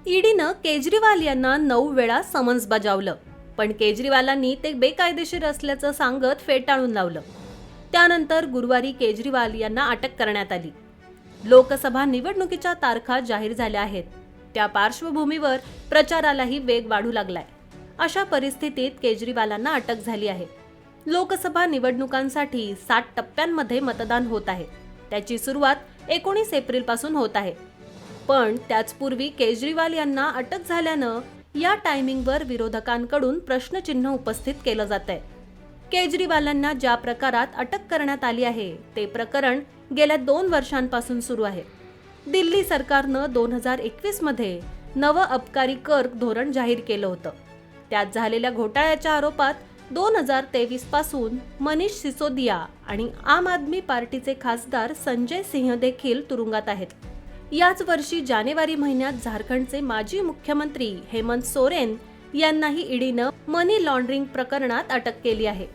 ईडीनं केजरीवाल यांना 9 वेळा समन्स बजावलं, पण केजरीवालांनी ते बेकायदेशीर असल्याचं सांगत फेटाळून लावलं. त्यानंतर गुरुवारी केजरीवाल यांना अटक करण्यात आली. लोकसभा निवडणुकीच्या तारखा जाहीर झाल्या आहेत. त्या पार्श्वभूमीवर प्रचारालाही वेग वाढू लागलाय. अशा परिस्थितीत केजरीवालांना अटक झाली आहे. लोकसभा निवडणुकांसाठी 60 टप्प्यांमध्ये मतदान होत आहे. त्याची सुरुवात 19 एप्रिलपासून होत आहे. पण त्याचपूर्वी केजरीवाल यांना अटक झाल्यानं या टायमिंगवर विरोधकांकडून प्रश्नचिन्ह उपस्थित केलं जातंय. केजरीवालांना ज्या प्रकारात अटक करण्यात आली आहे ते प्रकरण गेल्या 2 वर्षांपासून सुरू आहे. दिल्ली सरकारनं 2021 मध्ये नवं अबकारी कर धोरण जाहीर केलं होतं. त्यात झालेल्या घोटाळ्याच्या आरोपात 2023 पासून मनीष सिसोदिया आणि आम आदमी पार्टीचे खासदार संजय सिंह देखील तुरुंगात आहेत. याच वर्षी जानेवारी महिन्यात झारखंडचे माजी मुख्यमंत्री हेमंत सोरेन यांनाही ईडीनं मनी लॉन्ड्रिंग प्रकरणात अटक केली आहे.